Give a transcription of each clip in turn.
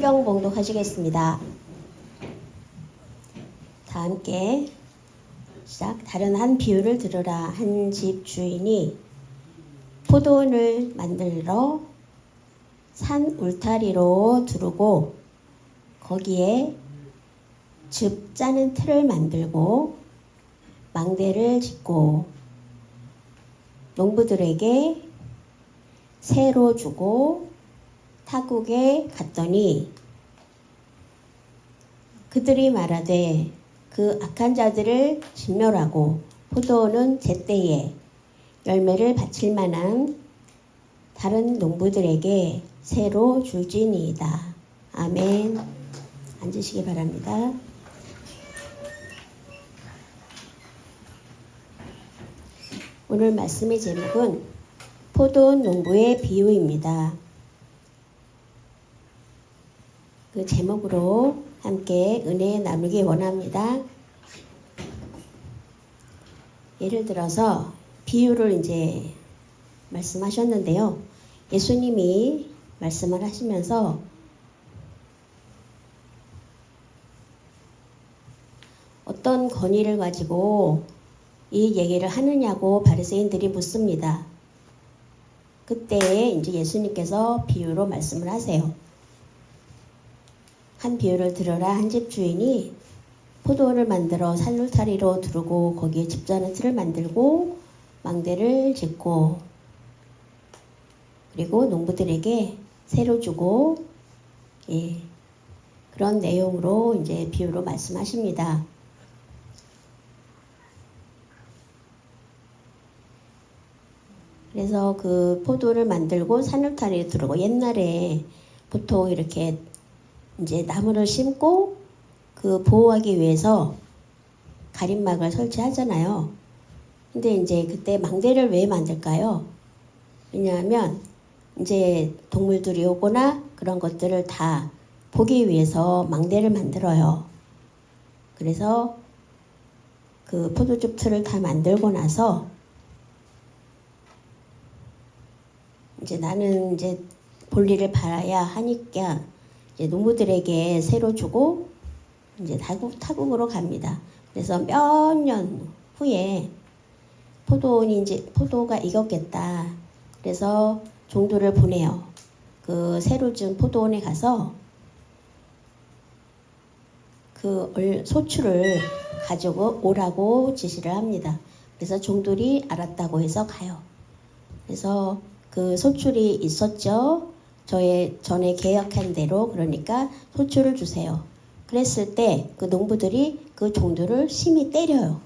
성경 봉독하시겠습니다. 다 함께 시작. 다른 한 비유를 들으라. 한 집 주인이 포도원을 만들러 산 울타리로 두르고 거기에 즙 짜는 틀을 만들고 망대를 짓고 농부들에게 새로 주고 타국에 갔더니 그들이 말하되 그 악한 자들을 진멸하고 포도원은 제때에 열매를 바칠 만한 다른 농부들에게 새로 줄지니이다. 아멘. 앉으시기 바랍니다. 오늘 말씀의 제목은 포도원 농부의 비유입니다. 그 제목으로 함께 은혜 나누기 원합니다. 예를 들어서 비유를 이제 말씀하셨는데요. 예수님이 말씀을 하시면서 어떤 권위를 가지고 이 얘기를 하느냐고 바리새인들이 묻습니다. 그때 이제 예수님께서 비유로 말씀을 하세요. 한 비유를 들어라. 한 집 주인이 포도원을 만들어 산울타리로 두르고 거기에 즙 짜는 틀을 만들고 망대를 짓고 그리고 농부들에게 새로 주고 그런 내용으로 이제 비유로 말씀하십니다. 그래서 그 포도를 만들고 산울타리에 두르고 옛날에 보통 이렇게 이제 나무를 심고 그 보호하기 위해서 가림막을 설치하잖아요. 근데 이제 그때 망대를 왜 만들까요? 왜냐하면 이제 동물들이 오거나 그런 것들을 다 보기 위해서 망대를 만들어요. 그래서 그 포도즙 틀을 다 만들고 나서 이제 나는 이제 볼일을 봐야 하니까 이제 농부들에게 새로 주고 이제 타국으로 갑니다. 그래서 몇 년 후에 포도원이 이제 포도가 익었겠다. 그래서 종도를 보내요. 그 새로 준 포도원에 가서 그 소출을 가지고 오라고 지시를 합니다. 그래서 종들이 알았다고 해서 가요. 그래서 그 소출이 있었죠. 전에 계약한 대로. 그러니까 소출을 주세요. 그랬을 때 그 농부들이 그 종들을 심히 때려요.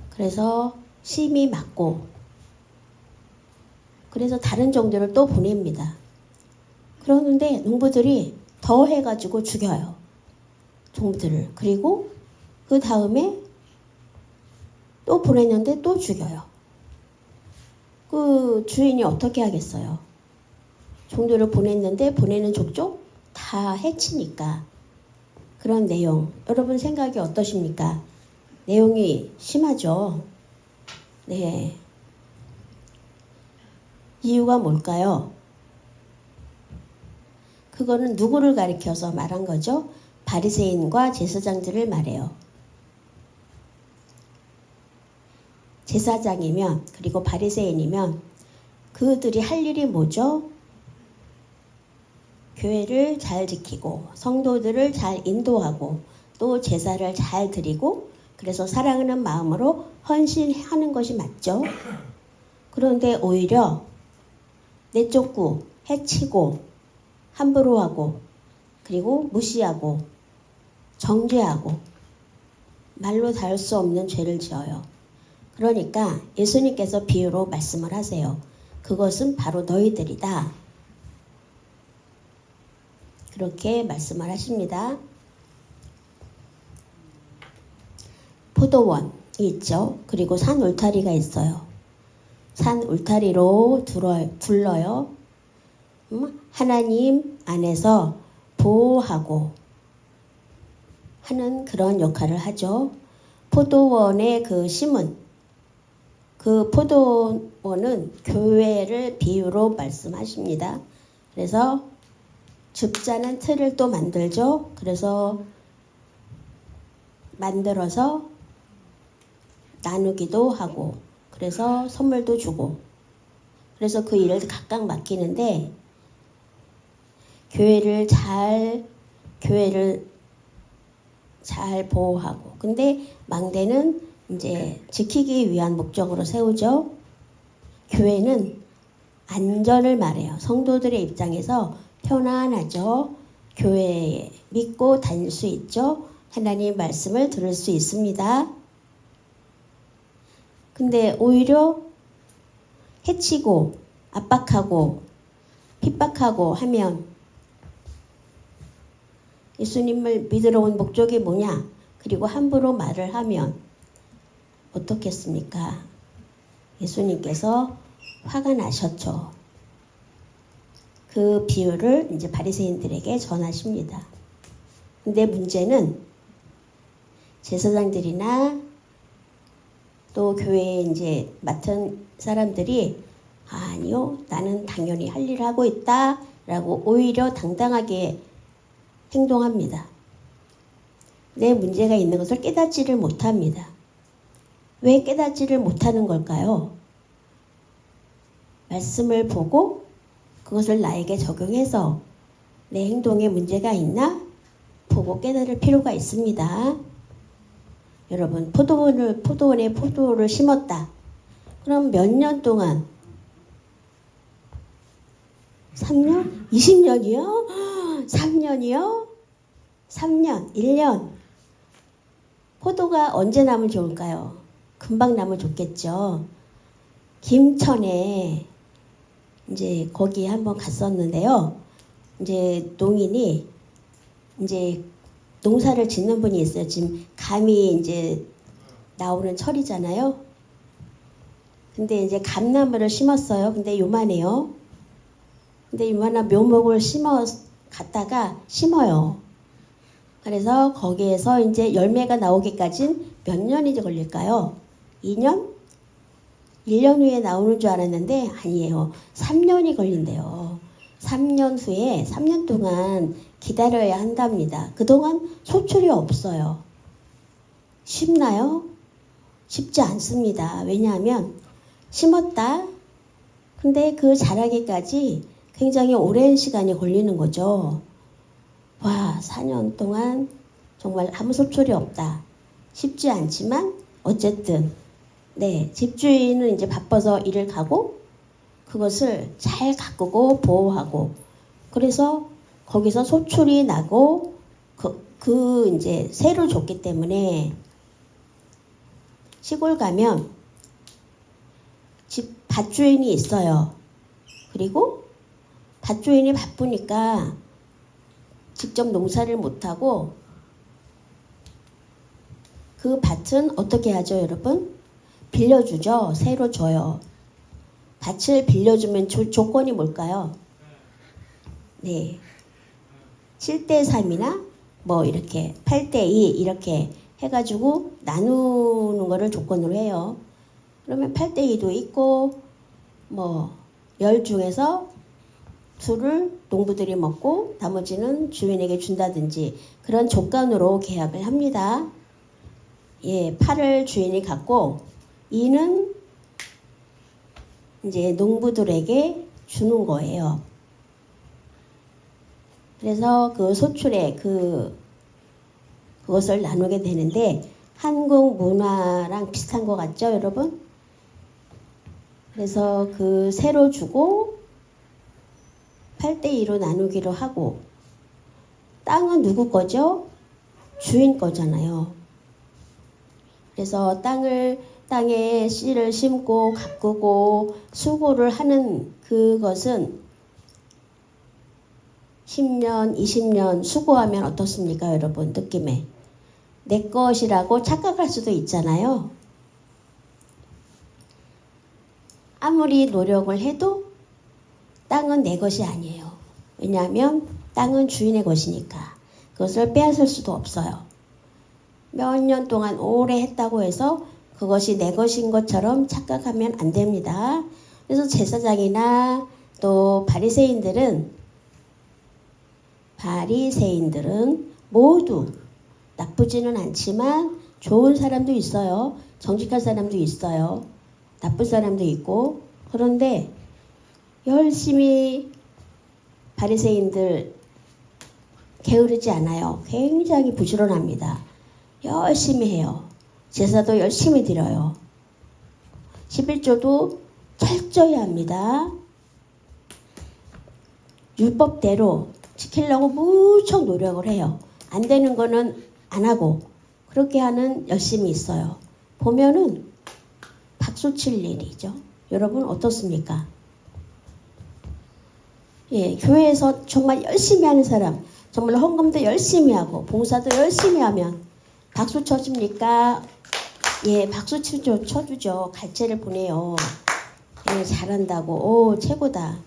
그래서 심히 맞고 그래서 다른 종들을 또 보냅니다. 그러는데 농부들이 더 해가지고 죽여요. 종들을. 그리고 그 다음에 또 보냈는데 또 죽여요. 그 주인이 어떻게 하겠어요? 종들을 보냈는데 보내는 족족 다 해치니까. 그런 내용. 여러분 생각이 어떠십니까? 내용이 심하죠? 네. 이유가 뭘까요? 그거는 누구를 가리켜서 말한 거죠? 바리새인과 제사장들을 말해요. 제사장이면 그리고 바리새인이면 그들이 할 일이 뭐죠? 교회를 잘 지키고 성도들을 잘 인도하고 또 제사를 잘 드리고 그래서 사랑하는 마음으로 헌신하는 것이 맞죠. 그런데 오히려 내쫓고 해치고 함부로 하고 그리고 무시하고 정죄하고 말로 닿을 수 없는 죄를 지어요. 그러니까 예수님께서 비유로 말씀을 하세요. 그것은 바로 너희들이다. 그렇게 말씀을 하십니다. 포도원이 있죠. 그리고 산 울타리가 있어요. 산 울타리로 둘러요. 하나님 안에서 보호하고 하는 그런 역할을 하죠. 포도원의 그 심은 그 포도원은 교회를 비유로 말씀하십니다. 그래서 줍자는 틀을 또 만들죠. 그래서 만들어서 나누기도 하고, 그래서 선물도 주고, 그래서 그 일을 각각 맡기는데, 교회를 잘 보호하고, 근데 망대는 이제 지키기 위한 목적으로 세우죠. 교회는 안전을 말해요. 성도들의 입장에서 편안하죠. 교회에 믿고 다닐 수 있죠. 하나님 말씀을 들을 수 있습니다. 근데 오히려 해치고 압박하고 핍박하고 하면 예수님을 믿으러 온 목적이 뭐냐? 그리고 함부로 말을 하면 어떻겠습니까? 예수님께서 화가 나셨죠. 그 비유를 이제 바리새인들에게 전하십니다. 근데 문제는 제사장들이나 또 교회에 이제 맡은 사람들이 아니요, 나는 당연히 할 일을 하고 있다라고 오히려 당당하게 행동합니다. 내 문제가 있는 것을 깨닫지를 못합니다. 왜 깨닫지를 못하는 걸까요? 말씀을 보고 그것을 나에게 적용해서 내 행동에 문제가 있나 보고 깨달을 필요가 있습니다. 여러분, 포도원에 포도를 심었다. 그럼 몇 년 동안? 3년? 20년이요? 3년이요? 3년, 1년. 포도가 언제 나면 좋을까요? 금방 나면 좋겠죠. 김천에 이제 거기 한번 갔었는데요. 이제 농인이 이제 농사를 짓는 분이 있어요. 지금 감이 이제 나오는 철이잖아요. 근데 이제 감나무를 심었어요. 근데 요만해요. 근데 요만한 묘목을 갖다가 심어요. 그래서 거기에서 이제 열매가 나오기까지는 몇 년이 걸릴까요? 2년? 1년 후에 나오는 줄 알았는데 아니에요. 3년이 걸린대요. 3년 후에 3년 동안 기다려야 한답니다. 그동안 소출이 없어요. 쉽나요? 쉽지 않습니다. 왜냐하면 심었다. 근데 그 자라기까지 굉장히 오랜 시간이 걸리는 거죠. 와, 4년 동안 정말 아무 소출이 없다. 쉽지 않지만 어쨌든 네, 집주인은 이제 바빠서 일을 가고 그것을 잘 가꾸고 보호하고 그래서 거기서 소출이 나고 이제 새로 줬기 때문에 시골 가면 집 밭주인이 있어요. 그리고 밭주인이 바쁘니까 직접 농사를 못하고 그 밭은 어떻게 하죠, 여러분? 빌려주죠. 새로 줘요. 밭을 빌려주면 조건이 뭘까요? 네. 7대3이나 뭐 이렇게 8대2 이렇게 해가지고 나누는 거를 조건으로 해요. 그러면 8대2도 있고 뭐 10 중에서 2를 농부들이 먹고 나머지는 주인에게 준다든지 그런 조건으로 계약을 합니다. 예, 8을 주인이 갖고 2는 이제 농부들에게 주는 거예요. 그래서 그 소출에 그것을 나누게 되는데 한국 문화랑 비슷한 것 같죠, 여러분? 그래서 그 새로 주고 8대2로 나누기로 하고 땅은 누구 거죠? 주인 거잖아요. 그래서 땅에 씨를 심고 가꾸고 수고를 하는 그것은 10년, 20년 수고하면 어떻습니까, 여러분? 느낌에. 내 것이라고 착각할 수도 있잖아요. 아무리 노력을 해도 땅은 내 것이 아니에요. 왜냐하면 땅은 주인의 것이니까 그것을 빼앗을 수도 없어요. 몇 년 동안 오래 했다고 해서 그것이 내 것인 것처럼 착각하면 안 됩니다. 그래서 제사장이나 또 바리새인들은 바리새인들은 모두 나쁘지는 않지만 좋은 사람도 있어요. 정직한 사람도 있어요. 나쁜 사람도 있고. 그런데 열심히 바리새인들 게으르지 않아요. 굉장히 부지런합니다. 열심히 해요. 제사도 열심히 드려요. 11조도 철저히 합니다. 율법대로 지키려고 무척 노력을 해요. 안 되는 거는 안 하고 그렇게 하는 열심이 있어요. 보면은 박수 칠 일이죠. 여러분 어떻습니까? 예, 교회에서 정말 열심히 하는 사람, 정말 헌금도 열심히 하고 봉사도 열심히 하면 박수 쳐줍니까? 예, 박수 쳐주죠. 갈채를 보내요. 예, 잘한다고. 오, 최고다.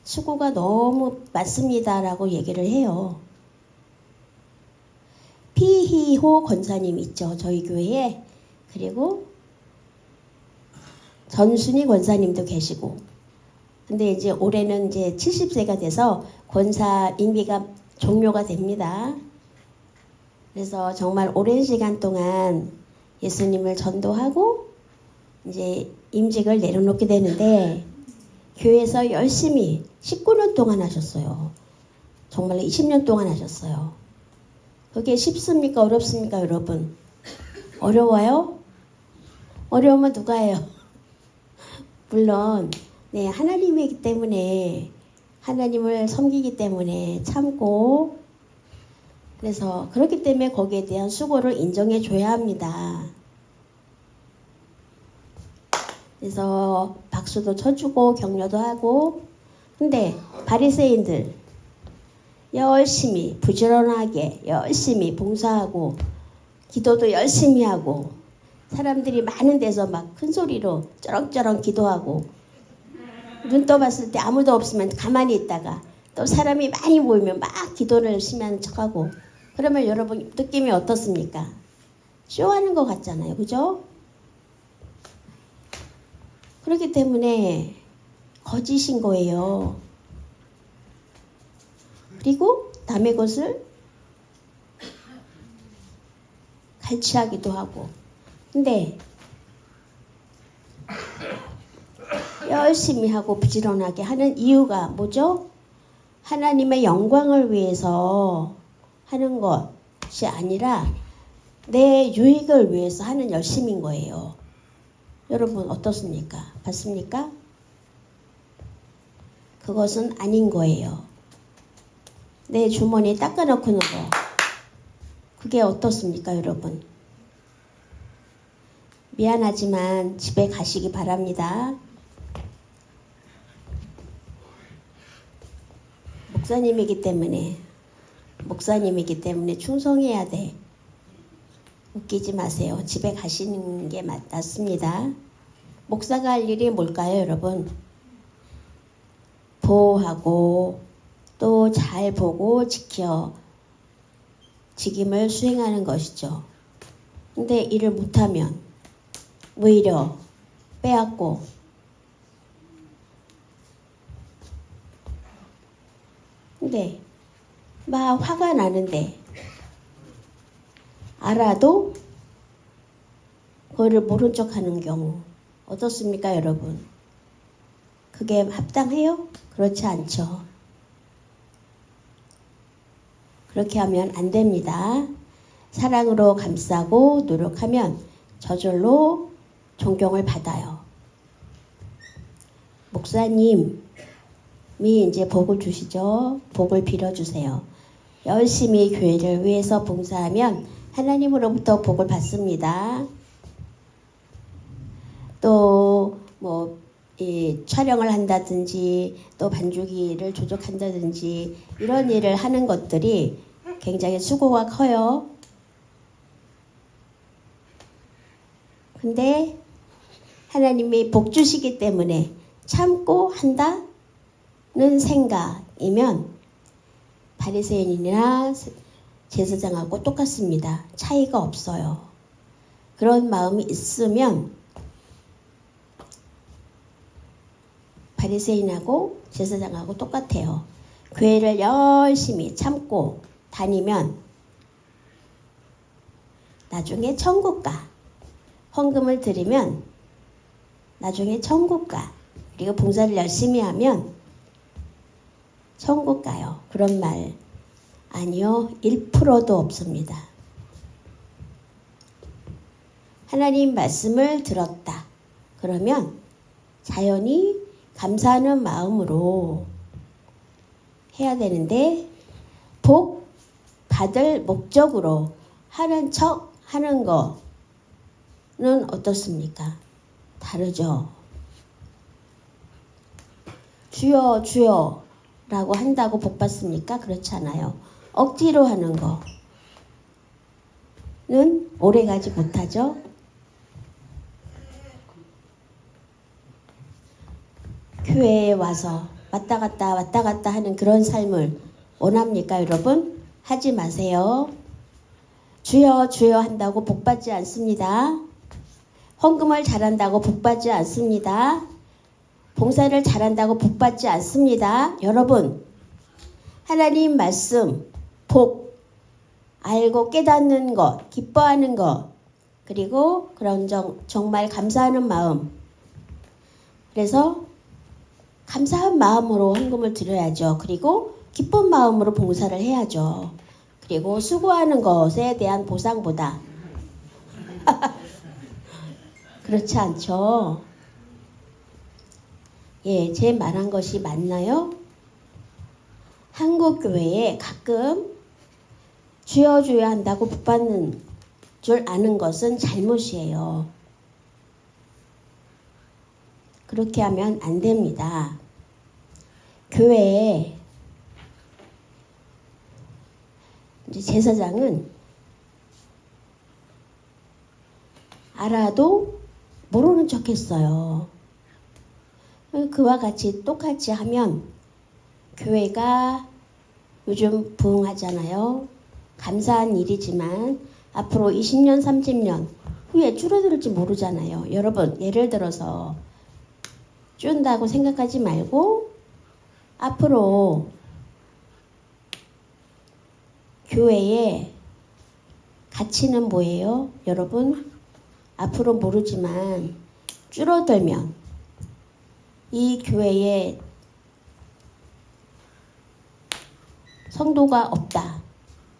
수고가 너무 많습니다라고 얘기를 해요. 피희호 권사님 있죠. 저희 교회에. 그리고 전순희 권사님도 계시고. 근데 이제 올해는 이제 70세가 돼서 권사 임기가 종료가 됩니다. 그래서 정말 오랜 시간 동안 예수님을 전도하고 이제 임직을 내려놓게 되는데 교회에서 열심히 19년 동안 하셨어요. 정말 20년 동안 하셨어요. 그게 쉽습니까? 어렵습니까? 여러분? 어려워요? 어려우면 누가 해요? 물론 네, 하나님이기 때문에 하나님을 섬기기 때문에 참고 그래서 그렇기 때문에 거기에 대한 수고를 인정해 줘야 합니다. 그래서 박수도 쳐주고 격려도 하고 근데 바리새인들 열심히 부지런하게 열심히 봉사하고 기도도 열심히 하고 사람들이 많은 데서 막 큰 소리로 쩌렁쩌렁 기도하고 눈 떠봤을 때 아무도 없으면 가만히 있다가 또 사람이 많이 모이면 막 기도를 열심히 하는 척하고 그러면 여러분 느낌이 어떻습니까? 쇼하는 것 같잖아요. 그죠? 그렇기 때문에 거짓인 거예요. 그리고 남의 것을 갈취하기도 하고 근데 열심히 하고 부지런하게 하는 이유가 뭐죠? 하나님의 영광을 위해서 하는 것이 아니라 내 유익을 위해서 하는 열심인 거예요. 여러분 어떻습니까? 맞습니까? 그것은 아닌 거예요. 내 주머니에 닦아놓고 거 그게 어떻습니까? 여러분 미안하지만 집에 가시기 바랍니다. 목사님이기 때문에 충성해야 돼. 웃기지 마세요. 집에 가시는 게 낫습니다. 목사가 할 일이 뭘까요, 여러분? 보호하고 또 잘 보고 지켜 직임을 수행하는 것이죠. 근데 일을 못하면 오히려 빼앗고 근데 막 화가 나는데 알아도 그거를 모른 척하는 경우 어떻습니까, 여러분? 그게 합당해요? 그렇지 않죠. 그렇게 하면 안 됩니다. 사랑으로 감싸고 노력하면 저절로 존경을 받아요. 목사님이 이제 복을 주시죠. 복을 빌어주세요. 열심히 교회를 위해서 봉사하면 하나님으로부터 복을 받습니다. 또 촬영을 한다든지 또 반주기를 조작한다든지 이런 일을 하는 것들이 굉장히 수고가 커요. 근데 하나님이 복 주시기 때문에 참고 한다는 생각이면 바리새인이나 제사장하고 똑같습니다. 차이가 없어요. 그런 마음이 있으면 바리새인하고 제사장하고 똑같아요. 교회를 열심히 참고 다니면 나중에 천국 가. 헌금을 드리면 나중에 천국 가. 그리고 봉사를 열심히 하면 천국 가요. 그런 말 아니요. 1%도 없습니다. 하나님 말씀을 들었다. 그러면 자연히 감사하는 마음으로 해야 되는데 복 받을 목적으로 하는 척 하는 거는 어떻습니까? 다르죠. 주여 주여 라고 한다고 복 받습니까? 그렇지 않아요. 억지로 하는 거는 오래가지 못하죠. 교회에 와서 왔다 갔다 하는 그런 삶을 원합니까, 여러분? 하지 마세요. 주여 주여 한다고 복 받지 않습니다. 헌금을 잘한다고 복 받지 않습니다. 봉사를 잘한다고 복 받지 않습니다. 여러분, 하나님 말씀, 복, 알고 깨닫는 것, 기뻐하는 것, 그리고 그런 정말 감사하는 마음. 그래서 감사한 마음으로 헌금을 드려야죠. 그리고 기쁜 마음으로 봉사를 해야죠. 그리고 수고하는 것에 대한 보상보다 그렇지 않죠. 예, 제 말한 것이 맞나요? 한국 교회에 가끔 주여 주여 한다고 복 받는 줄 아는 것은 잘못이에요. 그렇게 하면 안 됩니다. 교회에 이제 제사장은 알아도 모르는 척 했어요. 그와 같이 똑같이 하면 교회가 요즘 부흥하잖아요. 감사한 일이지만 앞으로 20년, 30년 후에 줄어들지 모르잖아요. 여러분, 예를 들어서 줄는다고 생각하지 말고 앞으로 교회의 가치는 뭐예요? 여러분, 앞으로 모르지만 줄어들면 이 교회에 성도가 없다.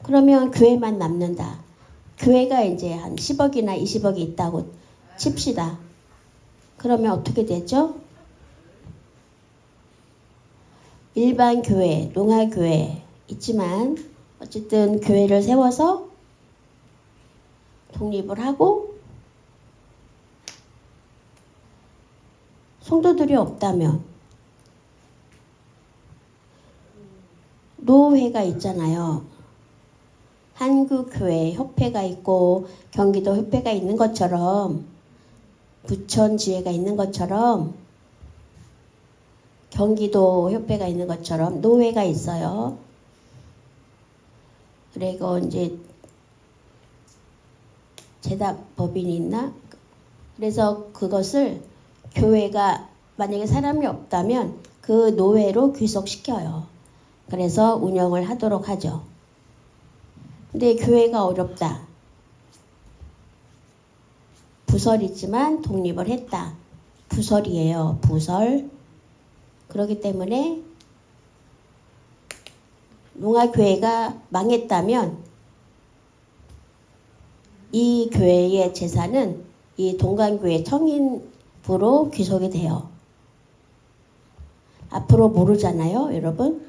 그러면 교회만 남는다. 교회가 이제 한 10억이나 20억이 있다고 칩시다. 그러면 어떻게 되죠? 일반 교회, 농화교회 있지만 어쨌든 교회를 세워서 독립을 하고 성도들이 없다면 노회가 있잖아요. 한국교회 협회가 있고 경기도 협회가 있는 것처럼 부천지회가 있는 것처럼 경기도 협회가 있는 것처럼 노회가 있어요. 그리고 이제 재단법인이 있나? 그래서 그것을 교회가 만약에 사람이 없다면 그 노회로 귀속시켜요. 그래서 운영을 하도록 하죠. 근데 교회가 어렵다. 부설이지만 독립을 했다. 부설이에요. 부설. 그렇기 때문에 농화교회가 망했다면 이 교회의 재산은 이 동관교회 청인부로 귀속이 돼요. 앞으로 모르잖아요, 여러분.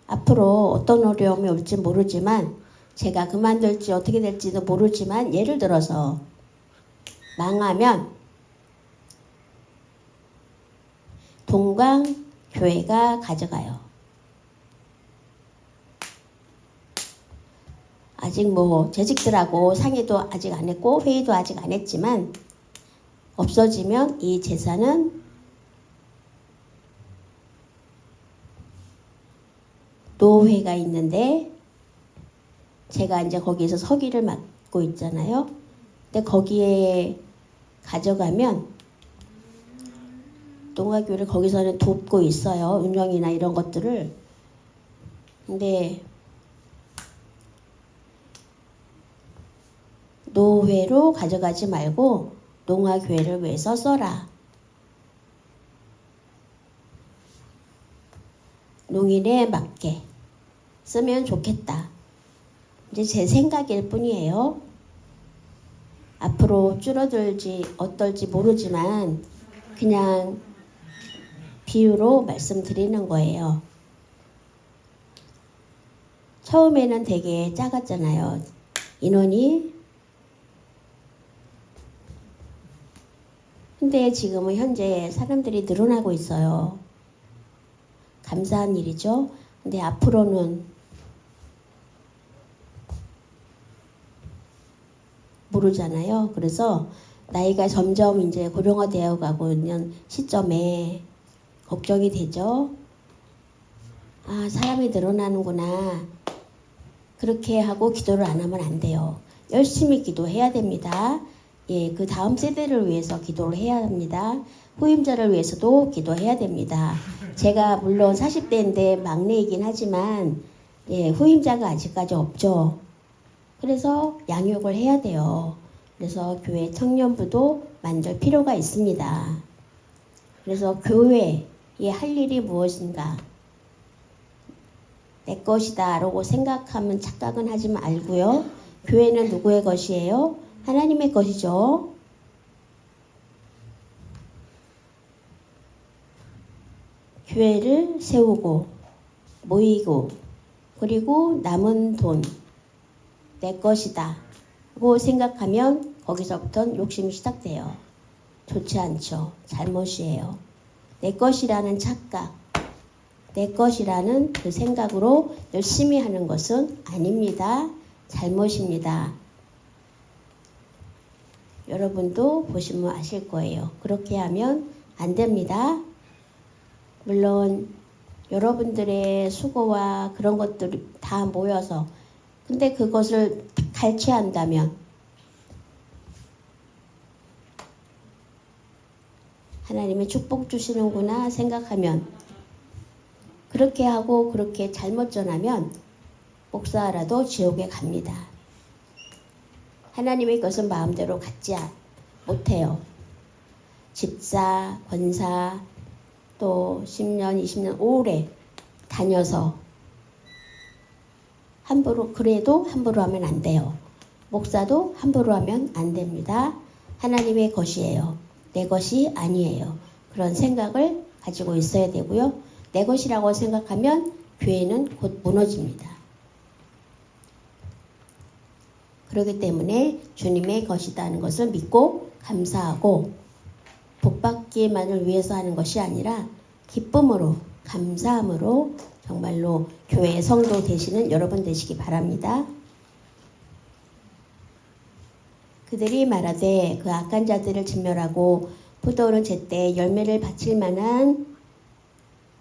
앞으로 어떤 어려움이 올지 모르지만 제가 그만둘지 어떻게 될지도 모르지만 예를 들어서 망하면 동관교회가 가져가요. 아직 뭐 재직들하고 상의도 아직 안 했고 회의도 아직 안 했지만 없어지면 이 재산은 노회가 있는데 제가 이제 거기에서 서기를 맡고 있잖아요. 근데 거기에 가져가면 농화교회를 거기서는 돕고 있어요. 운영이나 이런 것들을. 근데 노회로 가져가지 말고 농화교회를 위해서 써라. 농인에 맞게 쓰면 좋겠다. 이제 제 생각일 뿐이에요. 앞으로 줄어들지 어떨지 모르지만 그냥 비유로 말씀드리는 거예요. 처음에는 되게 작았잖아요. 인원이. 근데 지금은 현재 사람들이 늘어나고 있어요. 감사한 일이죠. 근데 앞으로는 모르잖아요. 그래서 나이가 점점 이제 고령화되어 가고 있는 시점에 걱정이 되죠. 아, 사람이 늘어나는구나. 그렇게 하고 기도를 안 하면 안 돼요. 열심히 기도해야 됩니다. 예, 그 다음 세대를 위해서 기도를 해야 합니다. 후임자를 위해서도 기도해야 됩니다. 제가 물론 40대인데 막내이긴 하지만 예, 후임자가 아직까지 없죠. 그래서 양육을 해야 돼요. 그래서 교회 청년부도 만들 필요가 있습니다. 그래서 교회에 할 일이 무엇인가? 내 것이다 라고 생각하면 착각은 하지 말고요. 교회는 누구의 것이에요? 하나님의 것이죠. 교회를 세우고 모이고 그리고 남은 돈 내 것이다 라고 생각하면 거기서부터 욕심이 시작돼요. 좋지 않죠. 잘못이에요. 내 것이라는 착각, 내 것이라는 그 생각으로 열심히 하는 것은 아닙니다. 잘못입니다. 여러분도 보시면 아실 거예요. 그렇게 하면 안 됩니다. 물론 여러분들의 수고와 그런 것들이 다 모여서 근데 그것을 갈취한다면 하나님의 축복 주시는구나 생각하면 그렇게 하고 그렇게 잘못 전하면 목사라도 지옥에 갑니다. 하나님의 것은 마음대로 갖지 못해요. 집사, 권사 또 10년, 20년 오래 다녀서 그래도 함부로 하면 안 돼요. 목사도 함부로 하면 안 됩니다. 하나님의 것이에요. 내 것이 아니에요. 그런 생각을 가지고 있어야 되고요. 내 것이라고 생각하면 교회는 곧 무너집니다. 그렇기 때문에 주님의 것이라는 것을 믿고 감사하고 복받기만을 위해서 하는 것이 아니라 기쁨으로 감사함으로 정말로 교회의 성도 되시는 여러분 되시기 바랍니다. 그들이 말하되 그 악한 자들을 진멸하고 포도원을 제때 열매를 바칠 만한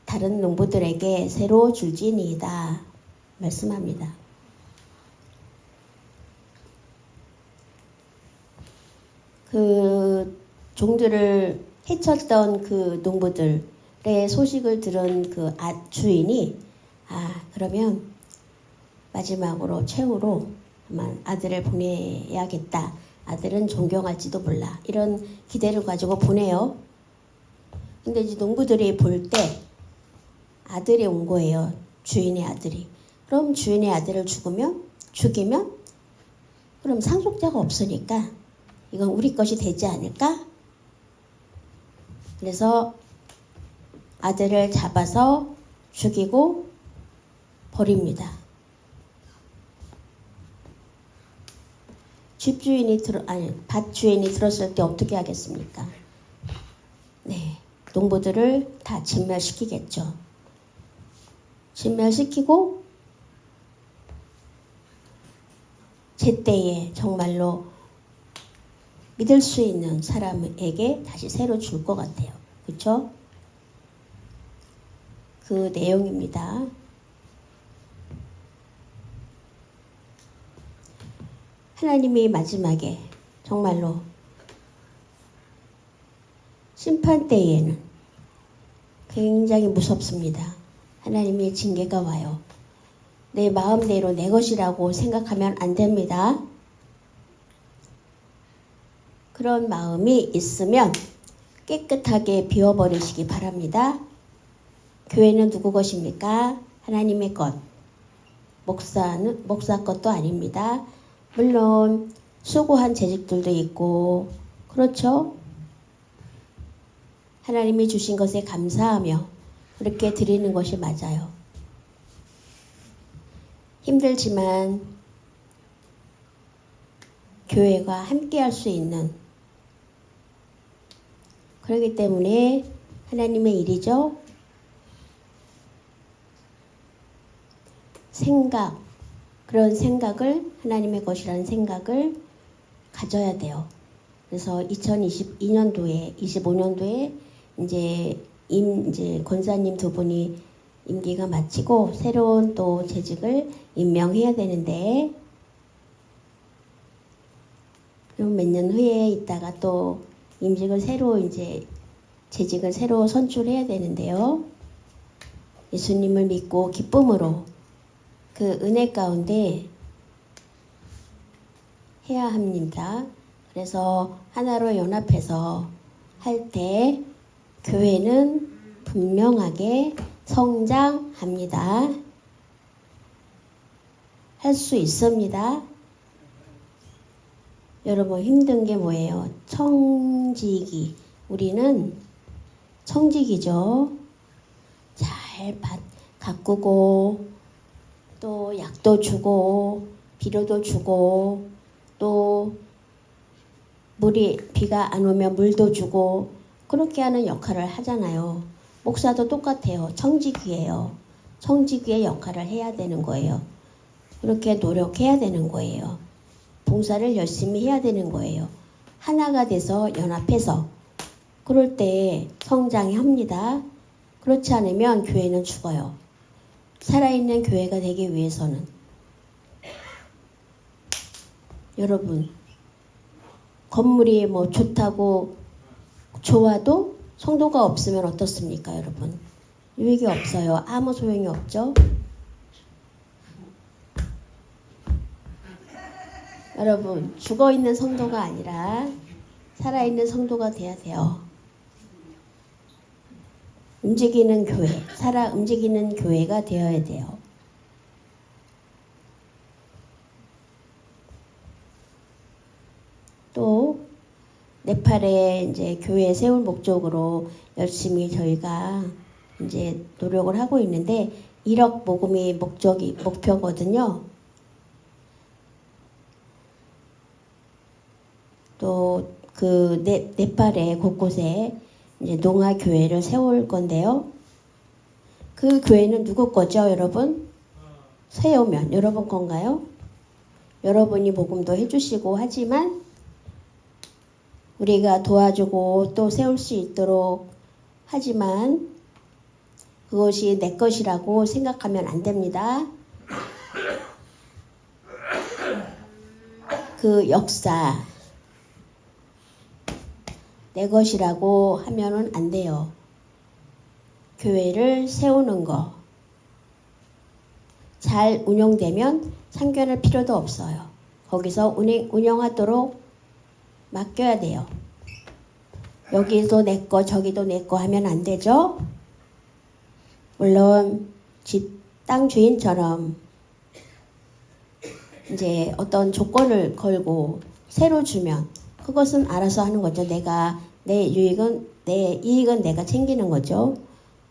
다른 농부들에게 새로 줄지니이다 말씀합니다. 그 종들을 해쳤던 그 농부들의 소식을 들은 그 주인이 그러면 마지막으로 최후로 아들을 보내야겠다. 아들은 존경할지도 몰라. 이런 기대를 가지고 보내요. 근데 이제 농부들이 볼 때 아들이 온 거예요. 주인의 아들이. 그럼 주인의 아들을 죽이면 그럼 상속자가 없으니까 이건 우리 것이 되지 않을까? 그래서 아들을 잡아서 죽이고 버립니다. 밭 주인이 들었을 때 어떻게 하겠습니까? 네, 농부들을 다 진멸시키겠죠. 진멸시키고 제때에 정말로 믿을 수 있는 사람에게 다시 새로 줄 것 같아요. 그렇죠? 그 내용입니다. 하나님이 마지막에 정말로 심판 때에는 굉장히 무섭습니다. 하나님의 징계가 와요. 내 마음대로 내 것이라고 생각하면 안 됩니다. 그런 마음이 있으면 깨끗하게 비워버리시기 바랍니다. 교회는 누구 것입니까? 하나님의 것. 목사 것도 아닙니다. 물론 수고한 재직들도 있고 그렇죠? 하나님이 주신 것에 감사하며 그렇게 드리는 것이 맞아요. 힘들지만 교회가 함께 할 수 있는, 그렇기 때문에 하나님의 일이죠. 생각, 그런 생각을, 하나님의 것이라는 생각을 가져야 돼요. 그래서 2022년도에, 25년도에 이제 권사님 두 분이 임기가 마치고 새로운 또 재직을 임명해야 되는데, 그럼 몇 년 후에 있다가 또 임직을 새로 재직을 새로 선출해야 되는데요. 예수님을 믿고 기쁨으로 그 은혜 가운데 해야 합니다. 그래서 하나로 연합해서 할 때 교회는 분명하게 성장합니다. 할 수 있습니다. 여러분, 힘든 게 뭐예요? 청지기. 우리는 청지기죠. 잘 가꾸고 또 약도 주고 비료도 주고 또 비가 안 오면 물도 주고 그렇게 하는 역할을 하잖아요. 목사도 똑같아요. 청지기예요. 청지기의 역할을 해야 되는 거예요. 그렇게 노력해야 되는 거예요. 봉사를 열심히 해야 되는 거예요. 하나가 돼서 연합해서. 그럴 때 성장이 합니다. 그렇지 않으면 교회는 죽어요. 살아있는 교회가 되기 위해서는. 여러분, 건물이 뭐 좋다고 좋아도 성도가 없으면 어떻습니까, 여러분? 유익이 없어요. 아무 소용이 없죠. 여러분, 죽어있는 성도가 아니라 살아있는 성도가 돼야 돼요. 움직이는 교회, 움직이는 교회가 되어야 돼요. 또 네팔에 교회 세울 목적으로 열심히 저희가 노력을 하고 있는데 1억 모금이 목표거든요. 또 그 네팔의 곳곳에 농아 교회를 세울 건데요. 그 교회는 누구 거죠, 여러분? 세우면 여러분 건가요? 여러분이 모금도 해주시고 하지만 우리가 도와주고 또 세울 수 있도록 하지만 그것이 내 것이라고 생각하면 안 됩니다. 그 역사 내 것이라고 하면은 안 돼요. 교회를 세우는 거 잘 운영되면 참견할 필요도 없어요. 거기서 운영하도록 맡겨야 돼요. 여기도 내 거 저기도 내 거 하면 안 되죠. 물론 땅 주인처럼 어떤 조건을 걸고 새로 주면 그것은 알아서 하는 거죠. 내 이익은 내가 챙기는 거죠.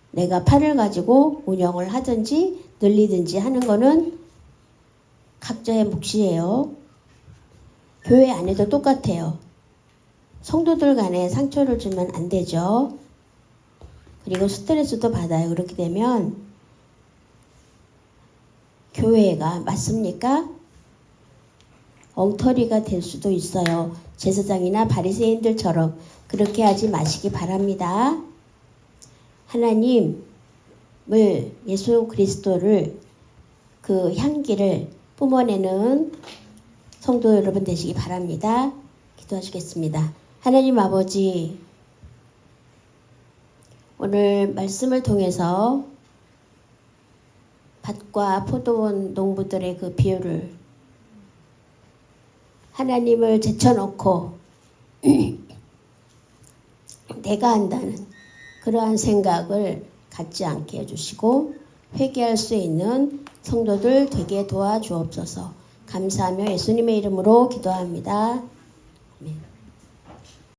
내가 팔을 가지고 운영을 하든지 늘리든지 하는 거는 각자의 몫이에요. 교회 안에도 똑같아요. 성도들 간에 상처를 주면 안 되죠. 그리고 스트레스도 받아요. 그렇게 되면 교회가 맞습니까? 엉터리가 될 수도 있어요. 제사장이나 바리새인들처럼 그렇게 하지 마시기 바랍니다. 하나님을, 예수 그리스도를, 그 향기를 뿜어내는 성도 여러분 되시기 바랍니다. 기도하시겠습니다. 하나님 아버지, 오늘 말씀을 통해서 밭과 포도원 농부들의 그 비유를 하나님을 제쳐놓고 내가 한다는 그러한 생각을 갖지 않게 해주시고 회개할 수 있는 성도들 되게 도와주옵소서. 감사하며 예수님의 이름으로 기도합니다. 아멘.